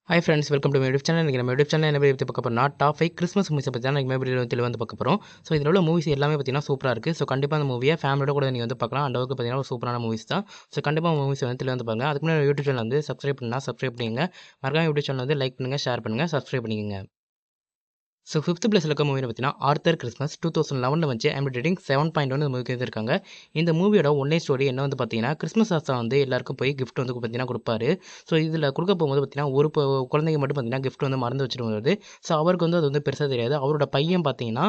Hi friends, welcome to my YouTube channel. இன்றைக்கி நம்ம YouTube channel என்ன பற்றி பார்க்க போகிறோம்னா, டாப் 5 கிறிஸ்மஸ் மூவிஸை பற்றி தான் இன்றைக்கி வீடியோ வந்து பார்க்க போகிறோம். ஸோ இதில் உள்ள மூவிஸ் எல்லாமே பார்த்தீங்கன்னா சூப்பராக இருக்குது. ஸோ கண்டிப்பாக அந்த மூவியை ஃபேமிலியோட கூட நீங்கள் வந்து பார்க்கலாம். அந்த அளவுக்கு பார்த்தீங்கன்னா ஒரு சூப்பரான மூவிஸ் தான். ஸோ கண்டிப்பாக மூவிஸ் வந்து பாருங்கள். அதுக்கு முன்னாடி யூடியூப் சேனல் வந்து சப்ஸ்கிரைப் பண்ணால் சப்ஸ்கிரைப் பண்ணிங்க. மறக்காம யூடியூப் சேனல் வந்து லைக் பண்ணுங்கள், ஷேர் பண்ணுங்கள், சப்ஸ்கிரைப் பண்ணிக்கங்க. ஸோ 5th பிளேஸில் இருக்க மூவி பார்த்தீங்கன்னா ஆர்த்தர் கிறிஸ்மஸ் 2011 வந்து ஐம் ரேட்டிங் 7.1 இந்த மூவிக்கு வந்துருக்காங்க. இந்த மூவியோட ஒன்னே ஸ்டோரி என்ன வந்து பார்த்தீங்கன்னா, கிறிஸ்மஸ் தாத்தா வந்து எல்லாருக்கும் போய் கிஃப்ட் வந்து பார்த்தீங்கன்னா கொடுப்பாரு. ஸோ இதில் கொடுக்க போகும்போது பார்த்தீங்கன்னா ஒரு குழந்தைங்க மட்டும் பார்த்தீங்கன்னா கிஃப்ட் வந்து மறந்து வச்சுட்டு வருது. ஸோ அவருக்கு வந்து அது வந்து பெருசாக தெரியாது. அவரோட பையன் பார்த்தீங்கன்னா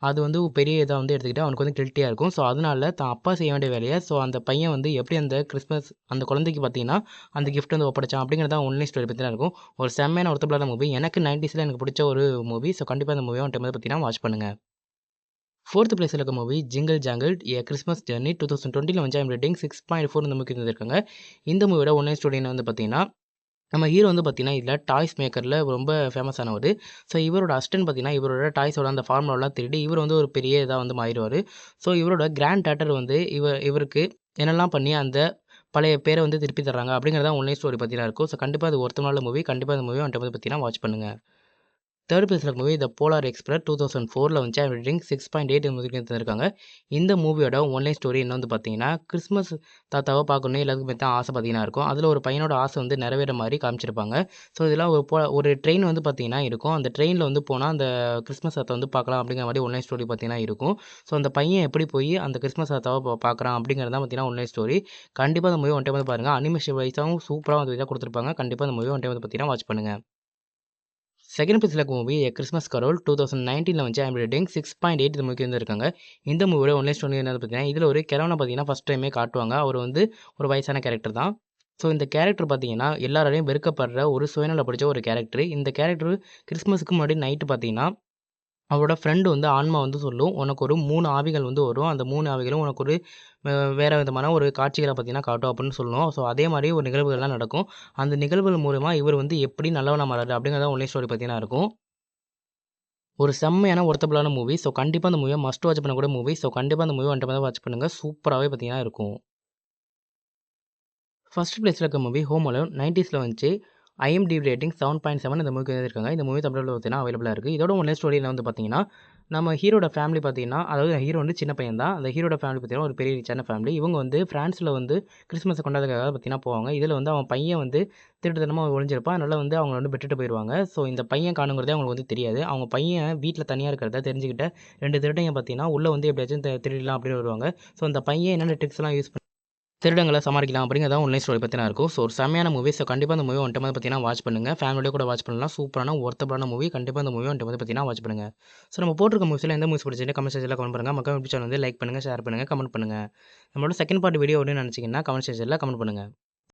அது வந்து பெரிய இதாக வந்து எடுத்துக்கிட்டு அவனுக்கு வந்து கில்ட்டியாக இருக்கும். ஸோ அதனால தான் அப்பா செய்ய வேண்டிய வேலையை அந்த பையன் வந்து எப்படி அந்த கிறிஸ்மஸ் அந்த குழந்தைக்கு பார்த்தீங்கன்னா அந்த கிஃப்ட் வந்து ஒப்படைச்சான் அப்படிங்கிறத ஒன்லி ஸ்டோரி பற்றி தான் இருக்கும். ஒரு செம்மையான ஒருத்தப்படாத மூவி. எனக்கு 90ஸ்ல எனக்கு பிடிச்ச ஒரு மூவி. ஸோ கண்டிப்பாக அந்த மூவியை ஒன் டைம் பார்த்தீங்கன்னா வாட்ச் பண்ணுங்கள். 4th பிளேஸில் இருக்க மூவி ஜிங்கிள் ஜாங்கிள் ஏ கிறிஸ்மஸ் ஜர்னி 2020 வந்து ஐம் ரேட்டிங் 6.4 இந்த மூவிக்கு இருந்திருக்காங்க. இந்த மூவியோட ஒன்லைன் ஸ்டோரின்னு வந்து பார்த்தீங்கன்னா, நம்ம ஹீரோ வந்து பார்த்தீங்கன்னா இதில் டாய்ஸ் மேக்கரில் ரொம்ப ஃபேமஸ் ஆனவர். ஸோ இவரோட அசிஸ்டன்ட் பார்த்தீங்கன்னா இவரோட டாய்ஸோட அந்த ஃபார்முலாலாம் திருடி இவர் வந்து ஒரு பெரிய இதாக வந்து மாறிடுவார். ஸோ இவரோட கிராண்ட் டாட்டர் வந்து இவருக்கு என்னெல்லாம் பண்ணி அந்த பழைய பேரை வந்து திருப்பி தர்றாங்க அப்படிங்கிறத ஒன்லைன் ஸ்டோரி பற்றினா இருக்கும். ஸோ கண்டிப்பாக அது ஒருத்தனால மூவி. கண்டிப்பாக அந்த மூவி ஒன் டைம் பார்த்தீங்கன்னா வாட்ச் பண்ணுங்கள். 3rd பிளேஸில் இருக்க மூவி த போலார் எக்ஸ்பிரஸ் 2004 வந்து ஐம் ரேட்டிங் 6.8 மூவிக்கு தந்திருக்காங்க. இந்த மூவியோட ஒன்லைன் ஸ்டோரி என்ன வந்து பார்த்தீங்கன்னா, கிறிஸ்மஸ் தாத்தாவை பார்க்கணும் எல்லாத்துக்கும் பார்த்தா ஆசை பார்த்தீங்கன்னா இருக்கும். அதில் ஒரு பையனோட ஆசை வந்து நிறைவேற மாதிரி காமிச்சிருப்பாங்க. ஸோ இதெல்லாம் ஒரு ட்ரெயின் வந்து பார்த்தீங்கன்னா இருக்கும். அந்த ட்ரெயினில் வந்து போனால் அந்த கிறிஸ்மஸ் தாத்தா வந்து பார்க்கலாம் அப்படிங்கிற மாதிரி ஒன்லைன் ஸ்டோரி பார்த்தீங்கன்னா இருக்கும். ஸோ அந்த பையன் எப்படி போய் அந்த கிறிஸ்மஸ் தாத்தாவை பார்க்குறான் அப்படிங்கிறது தான் பார்த்தீங்கன்னா ஒன்லைன் ஸ்டோரி. கண்டிப்பாக அந்த மூவி ஒன் டைம் வந்து பாருங்கள். அனிமேஷன் வைஸாகவும் சூப்பராக வந்து இதாக கொடுத்துருப்பாங்க. கண்டிப்பாக அந்த மூவி ஒன் டைம் வந்து பார்த்தீங்கன்னா வாட்ச் பண்ணுங்கள். செகண்ட் பிளேஸில் இருக்க மூவி எ கிறிஸ்மஸ் கரோல் 2019 வந்து ஐம் ரேட்டிங் 6.8 இந்த மூவிக்கு வந்துருக்காங்க. இந்த மூவியோட ஒன்லைன் ஸ்டோரி என்னது பார்த்தீங்கன்னா, இதில் ஒரு கிழவனை பார்த்தீங்கன்னா ஃபஸ்ட் டைமே காட்டுவாங்க. அவர் வந்து ஒரு வயசான கேரக்டர் தான். ஸோ இந்த கேரக்டர் பார்த்தீங்கன்னா எல்லாராலையும் வெறுக்கப்படுற ஒரு சுயநல பிடிச்ச ஒரு கேரக்டர். இந்த கேரக்டர் கிறிஸ்மஸுக்கு முன்னாடி நைட்டு பார்த்தீங்கன்னா அவரோட ஃப்ரெண்டு வந்து ஆன்மா வந்து சொல்லும், "உனக்கு ஒரு 3 ஆவிகள் வந்து வரும். அந்த 3 ஆவிகளும் உனக்கு ஒரு வேற விதமான ஒரு காட்சிகள பார்த்தீங்கன்னா காட்டும்." அப்படின்னு சொல்லும். ஸோ அதே மாரி ஒரு நிகழ்வுகள்லாம் நடக்கும். அந்த நிகழ்வுகள் மூலியமா இவர் வந்து எப்படி நல்லவனா மாறாரு அப்படிங்கிறத ஒன்லைன் ஸ்டோரி பார்த்தீங்கன்னா இருக்கும். ஒரு செம்மையான ஒர்த்தபிளான மூவி. ஸோ கண்டிப்பா அந்த மூவிய மஸ்ட் வாட்ச் பண்ணக்கூடிய மூவி. ஸோ கண்டிப்பா அந்த மூவிய ஒன் டைம் வாட்ச் பண்ணுங்க. சூப்பராவே பார்த்தீங்கன்னா இருக்கும். ஃபர்ஸ்ட் பிளேஸ்ல இருக்க மூவி ஹோம் அலோன் 90ஸ்ல வந்துச்சு. ஐஎம்டிபி ரேட்டிங் 7.7 இந்த மூவிக்கு எழுதியிருக்காங்க. இந்த மூவி தமிழ்ல பார்த்தீங்கன்னா அவைலபிளா இருக்கு. இதோட ஒன்லைன் ஸ்டோரி என்ன வந்து பார்த்தீங்கன்னா, நம்ம ஹீரோட ஃபேமிலி பார்த்தீங்கன்னா, அதாவது ஹீரோ வந்து சின்ன பையன் தான். அந்த ஹீரோட ஃபேமிலி பார்த்தீங்கன்னா ஒரு பெரிய ரிச்சான ஃபேமிலி. இவங்க வந்து ஃப்ரான்ஸ்ல வந்து கிறிஸ்மஸ கொண்டாடுறதுக்காக பார்த்தீங்கன்னா போவாங்க. இதில வந்து அவன் பையன் வந்து திருட்டுத்தனமா ஒளிஞ்சிருப்பான். அதனால வந்து அவங்கள வந்து விட்டுட்டு போயிருவாங்க. ஸோ இந்த பையன் காணுங்கிறதே அவங்களுக்கு வந்து தெரியாது. அவங்க பையன் வீட்ல தனியா இருக்கிறத தெரிஞ்சுக்கிட்ட 2 திருடங்க பார்த்தீங்கன்னா, உள்ள வந்து எப்படியாச்சும் திருடிடலாம் அப்படின்னு வருவாங்க. ஸோ அந்த பையன் என்னென்ன ட்ரிக்ஸ்லாம் யூஸ் பண்ணி திருடங்கள சமாளிக்கலாம் அப்படிங்கிறத ஒன்லைன் ஸ்டோரி பத்தினா இருக்கும். ஸோ ஒரு செம்மையான மூவி. ஸோ கண்டிப்பா அந்த மூவி ஒன் டைம் பார்த்தீங்கன்னா வாட்ச் பண்ணுங்க. ஃபேமிலியோட கூட வாட்ச் பண்ணலாம். சூப்பரான ஒர்த்தபிளான மூவி. கண்டிப்பா அந்த மூவி ஒன் டைம் பார்த்தீங்கன்னா வாட்ச் பண்ணுங்க. ஸோ நம்ம போட்டிருக்க மூவிஸ்ல எந்த மூவிஸ் பிடிச்சிருக்கு கமெண்ட் செக்ஷன்ல கமெண்ட் பண்ணுங்க. மறக்காம யூடியூப் சேனல் வந்து லைக் பண்ணுங்க, ஷேர் பண்ணுங்க, கமெண்ட் பண்ணுங்க. நம்மளோட செகண்ட் பார்ட் வீடியோ வேணும்னு நினைச்சீங்கன்னா கமெண்ட் செக்ஷன்ல கமெண்ட் பண்ணுங்க.